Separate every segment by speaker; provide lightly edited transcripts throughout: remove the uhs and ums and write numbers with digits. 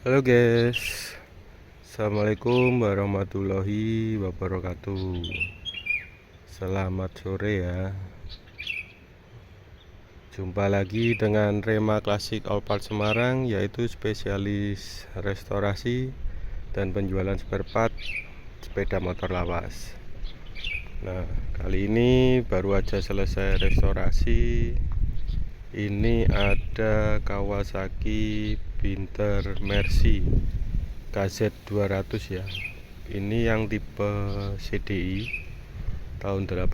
Speaker 1: Halo guys, Assalamualaikum warahmatullahi wabarakatuh. Selamat sore ya. Jumpa lagi dengan Rema Klasik All Part Semarang, yaitu spesialis restorasi dan penjualan spare part sepeda motor lawas. Nah, kali ini baru aja selesai restorasi. Ini ada Kawasaki Binter Mercy KZ200 ya. Ini yang tipe CDI tahun 85.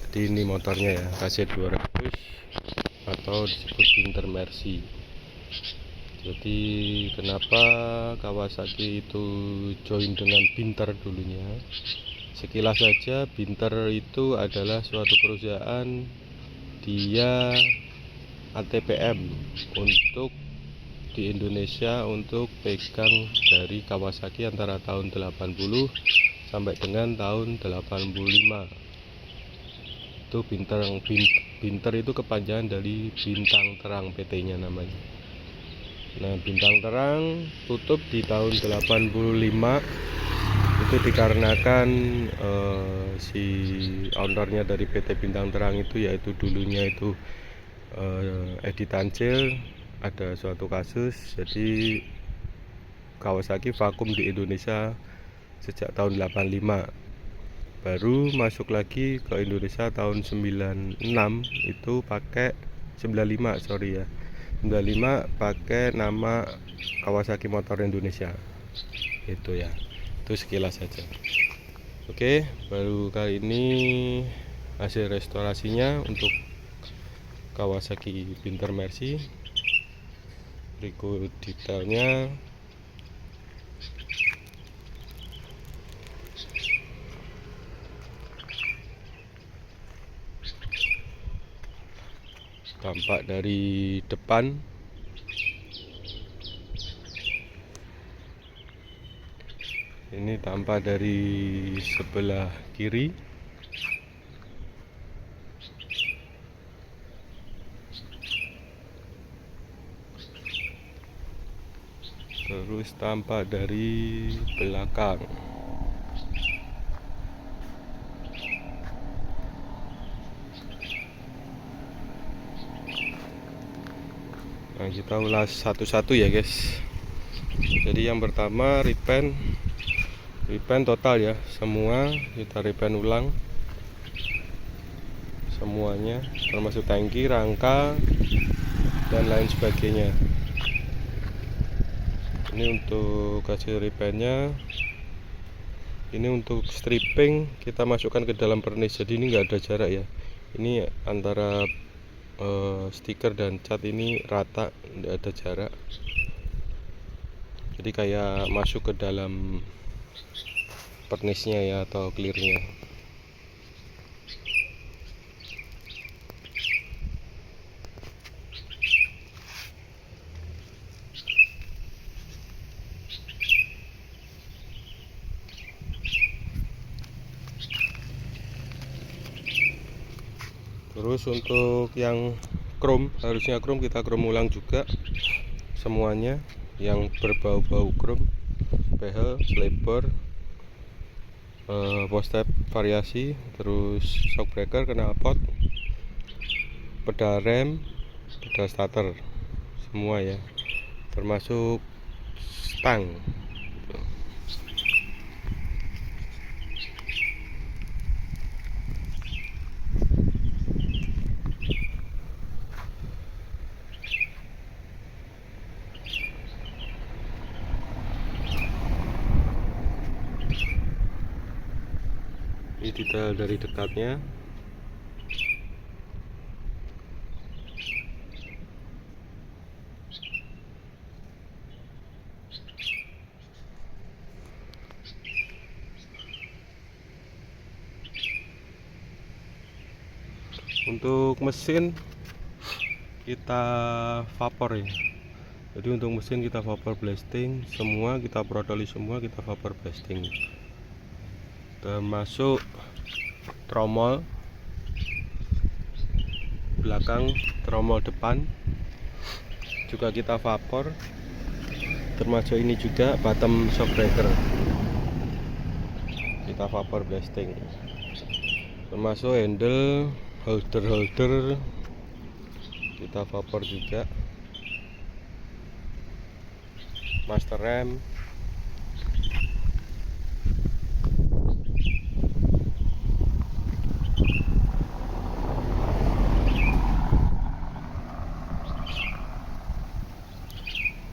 Speaker 1: Jadi ini motornya ya, KZ200 atau disebut Binter Mercy. Jadi kenapa Kawasaki itu join dengan Binter dulunya? Sekilas saja, Binter itu adalah suatu perusahaan, dia ATPM untuk di Indonesia untuk pegang dari Kawasaki antara tahun 80 sampai dengan tahun 85. Itu Binter itu kepanjangan dari Bintang Terang, PT-nya namanya. Nah, Bintang Terang tutup di tahun 85 itu dikarenakan si ownernya dari PT Bintang Terang itu, yaitu dulunya itu Edi Tancil, ada suatu kasus, jadi Kawasaki vakum di Indonesia sejak tahun 85. Baru masuk lagi ke Indonesia tahun 96, itu pakai 95 sorry ya 95 pakai nama Kawasaki Motor Indonesia. Itu ya, itu sekilas saja. Oke, baru kali ini hasil restorasinya untuk Kawasaki Binter Mercy. Berikut detailnya. Tampak dari depan, ini tampak dari sebelah kiri, terus tampak dari belakang. Nah, kita ulas satu-satu ya guys. Jadi yang pertama repaint total ya, semua kita repaint ulang semuanya, termasuk tangki, rangka, dan lain sebagainya. Ini untuk hasil repaintnya. Ini untuk stripping kita masukkan ke dalam pernis, jadi ini enggak ada jarak ya. Ini antara stiker dan cat ini rata, enggak ada jarak. Jadi kayak masuk ke dalam pernisnya ya, atau clearnya. Terus untuk yang chrome, harusnya chrome kita chrome ulang juga semuanya yang berbau-bau chrome, behel, lebar, post-step variasi, terus shock breaker, knalpot, pedal rem, pedal starter, semua ya, termasuk stang. Ini detail dari dekatnya. Untuk mesin kita vapor ya. Jadi untuk mesin kita vapor blasting, semua kita protoli, semua kita vapor blasting, termasuk tromol belakang, tromol depan, juga kita vapor, termasuk ini juga bottom shockbreaker kita vapor blasting, termasuk handle holder kita vapor juga, master rem.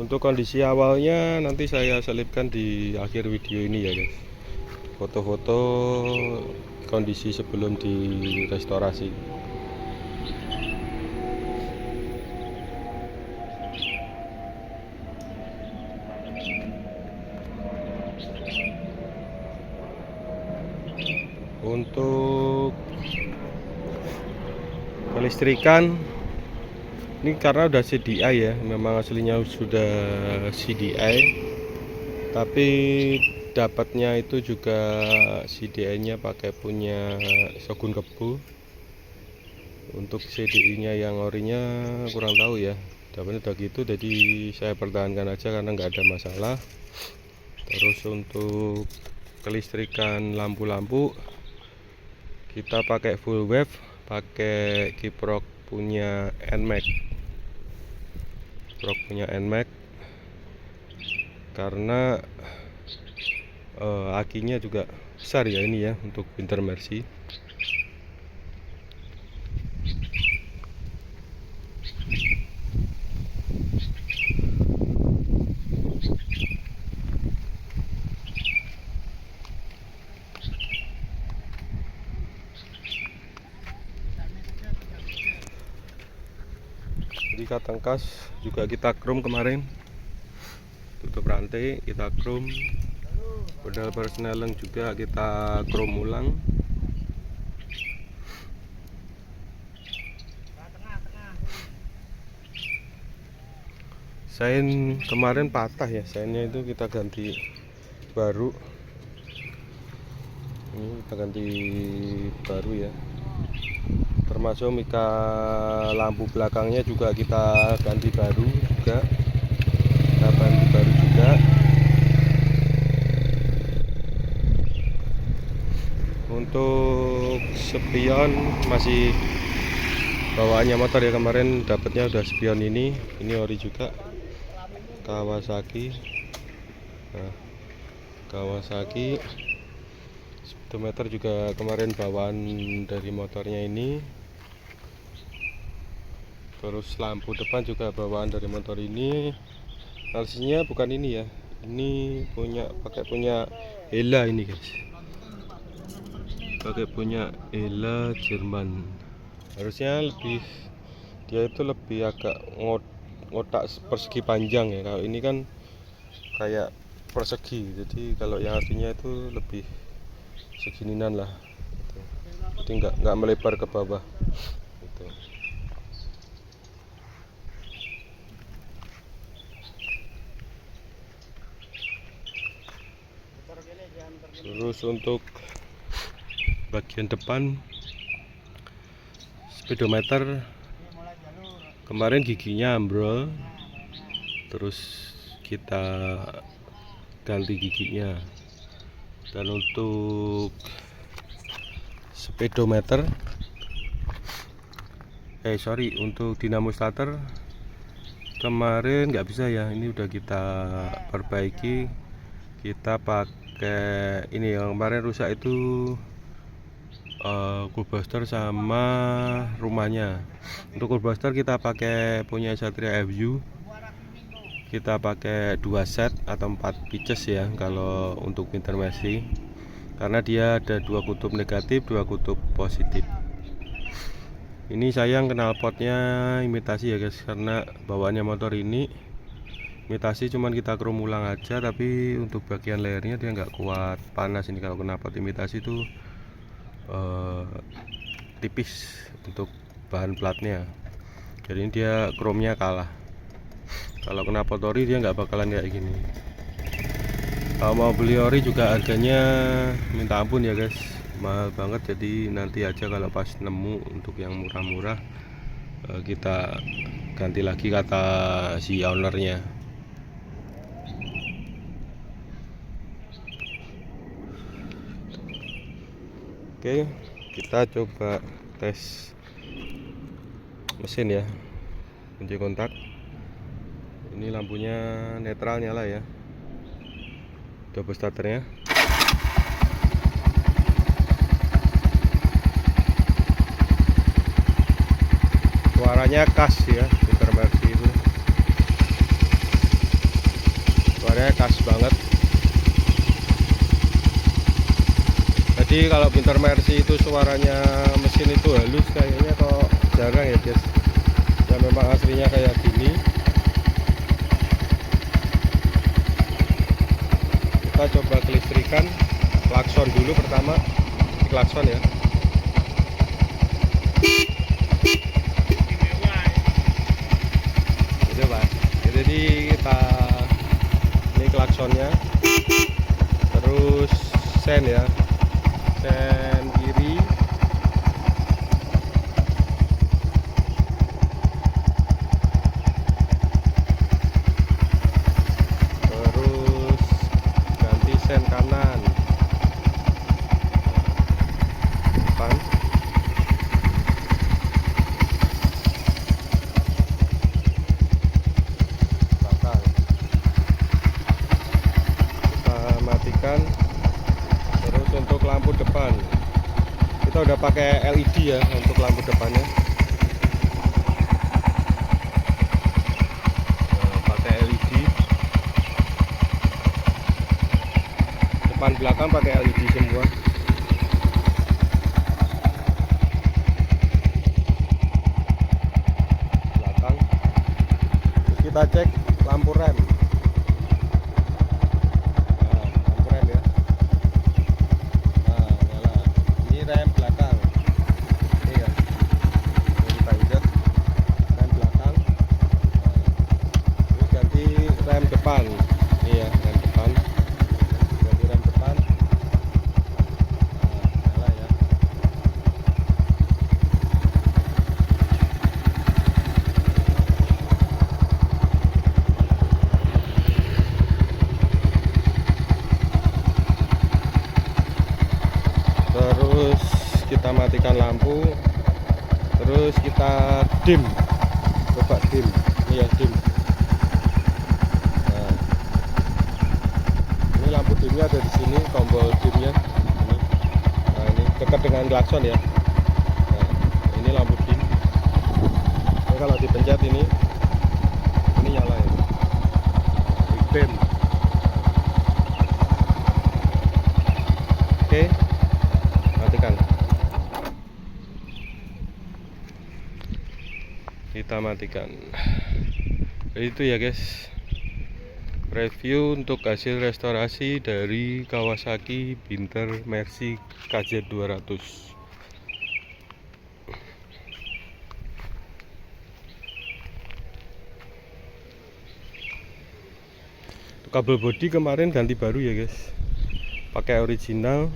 Speaker 1: Untuk kondisi awalnya nanti saya selipkan di akhir video ini ya guys, foto-foto kondisi sebelum direstorasi. Untuk kelistrikan ini karena udah CDI ya, memang aslinya sudah CDI, tapi dapatnya itu juga CDI-nya pakai punya Shogun Kebu. Untuk CDI-nya yang orinya kurang tahu ya, dapatnya udah gitu, jadi saya pertahankan aja karena nggak ada masalah. Terus untuk kelistrikan lampu-lampu kita pakai full wave, pakai kiprok punya NMAX, karena akinya juga besar ya ini ya untuk Winter Mercy. Jadi katang kas juga kita chrome kemarin, tutup rantai kita chrome, pedal persneleng juga kita chrome ulang. Sein kemarin patah ya, seinnya itu kita ganti baru, ini kita ganti baru ya. Termasuk mika lampu belakangnya juga kita ganti baru juga, Untuk spion masih bawaannya motor ya, kemarin dapatnya udah spion ini ori juga Kawasaki. Nah, Kawasaki speedometer juga kemarin bawaan dari motornya ini. Terus lampu depan juga bawaan dari motor ini. Alsinya bukan ini ya, ini pakai punya Hella ini guys, pakai punya Hella Jerman. Harusnya dia itu lebih agak ngotak persegi panjang ya, kalau ini kan kayak persegi, jadi kalau yang aslinya itu lebih segininan lah gitu. Jadi nggak melebar ke bawah gitu. Terus untuk bagian depan speedometer kemarin giginya ambrol, terus kita ganti giginya. Dan untuk speedometer untuk dinamo starter kemarin nggak bisa ya, ini udah kita perbaiki. Kita pakai ini yang kemarin rusak itu cool booster sama rumahnya. Untuk cool booster kita pakai punya Satria FU, kita pakai 2 set atau 4 pieces ya kalau untuk Winter Mercy, karena dia ada 2 kutub negatif 2 kutub positif. Ini sayang knalpotnya imitasi ya guys, karena bawaannya motor ini imitasi, cuman kita chrome ulang aja, tapi untuk bagian layarnya dia nggak kuat panas. Ini kalau knalpot imitasi itu tipis untuk bahan platnya, jadi ini dia chrome-nya kalah. Kalau knalpot ori dia nggak bakalan kayak gini. Kalau mau beli ori juga harganya minta ampun ya guys, mahal banget. Jadi nanti aja kalau pas nemu untuk yang murah-murah kita ganti lagi kata si ownernya. Oke, kita coba tes mesin ya. Kunci kontak. Ini lampunya netral nyala ya. Coba starternya. Suaranya khas ya, Pinter Mercy itu. Suaranya khas banget. Jadi kalau Pinter Mercy itu suaranya mesin itu halus, kayaknya kok jarang ya guys. Ya memang aslinya kayak gini. Kita coba kelistrikan. Klakson dulu pertama. Klakson ya. Gitu Pak. Jadi kita ini klaksonnya. Terus sen ya. Sen kiri, terus ganti sen kanan, depan, belakang. Kita matikan. Terus untuk lampu depan kita udah pakai LED ya untuk lampu depannya. Pakai LED. Depan belakang pakai LED semua. Belakang. Terus kita cek lampu rem. Rem belakang ini ya, ini kita injek rem belakang. Terus ganti rem depan ini ya, rem depan, ganti rem depan. Nyala ya. Terus kita matikan lampu. Terus kita dim. Coba dim. Ini ya dim. Nah, ini lampu dimnya ada di sini, tombol dimnya. Ini. Nah, ini dekat dengan klakson ya. Nah, ini lampu dim. Ini kalau dipencet ini nyala ya. Dim. Oke. Matikan. Kita matikan. Jadi itu ya guys, review untuk hasil restorasi dari Kawasaki Pinter Mercy KZ200. Kabel bodi kemarin ganti baru ya guys, pakai original.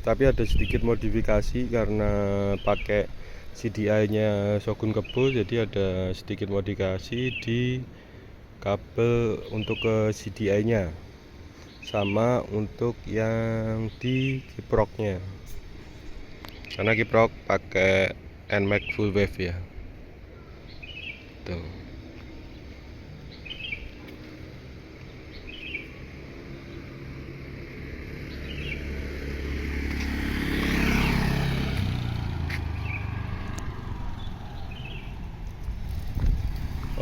Speaker 1: Tapi ada sedikit modifikasi karena pakai CDI-nya Shogun Kebo, jadi ada sedikit modifikasi di kabel untuk ke CDI-nya, sama untuk yang di kiproknya. Karena kiprok pakai NMAX full wave ya. Tuh.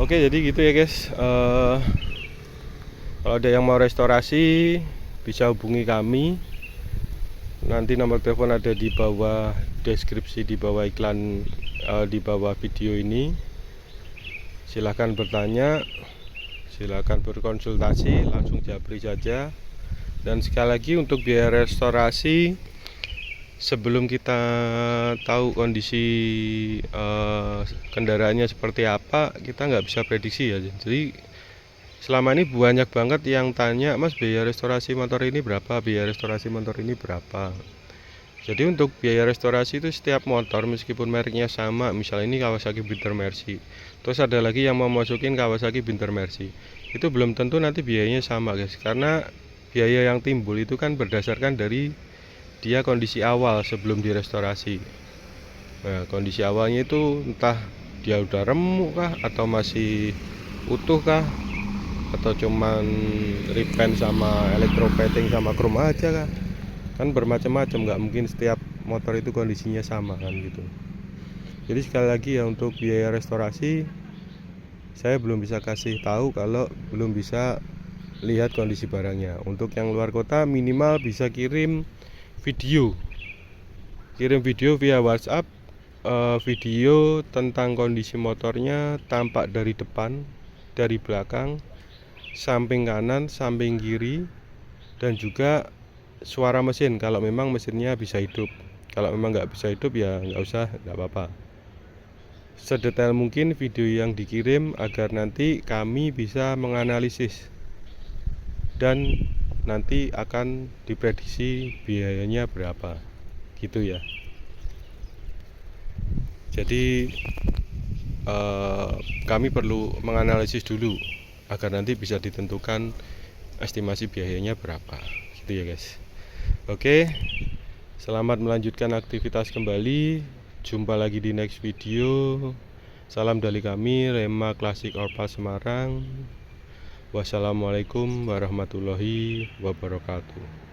Speaker 1: Oke, jadi gitu ya guys. Kalau ada yang mau restorasi bisa hubungi kami. Nanti nomor telepon ada di bawah deskripsi, di bawah iklan, di bawah video ini. Silahkan bertanya, silahkan berkonsultasi, langsung japri saja. Dan sekali lagi untuk biaya restorasi, sebelum kita tahu kondisi kendaraannya seperti apa, kita nggak bisa prediksi ya. Jadi selama ini banyak banget yang tanya, Mas, biaya restorasi motor ini berapa, biaya restorasi motor ini berapa. Jadi untuk biaya restorasi itu setiap motor meskipun mereknya sama, misalnya ini Kawasaki Binter Mercy, terus ada lagi yang mau masukin Kawasaki Binter Mercy, itu belum tentu nanti biayanya sama guys, karena biaya yang timbul itu kan berdasarkan dari dia kondisi awal sebelum direstorasi. Nah, kondisi awalnya itu entah dia udah remuk kah, atau masih utuh kah, atau cuman repaint sama electroplating sama chrome aja kah. Kan bermacam-macam, nggak mungkin setiap motor itu kondisinya sama kan gitu. Jadi sekali lagi ya, untuk biaya restorasi saya belum bisa kasih tahu kalau belum bisa lihat kondisi barangnya. Untuk yang luar kota minimal bisa kirim video via WhatsApp, video tentang kondisi motornya, tampak dari depan, dari belakang, samping kanan, samping kiri, dan juga suara mesin kalau memang mesinnya bisa hidup. Kalau memang nggak bisa hidup ya nggak usah, nggak apa-apa. Sedetail mungkin video yang dikirim agar nanti kami bisa menganalisis dan nanti akan diprediksi biayanya berapa gitu ya. Jadi kami perlu menganalisis dulu agar nanti bisa ditentukan estimasi biayanya berapa gitu ya guys. Oke, selamat melanjutkan aktivitas kembali. Jumpa lagi di next video. Salam dari kami, Rema Klasik Orpal Semarang. Wassalamualaikum warahmatullahi wabarakatuh.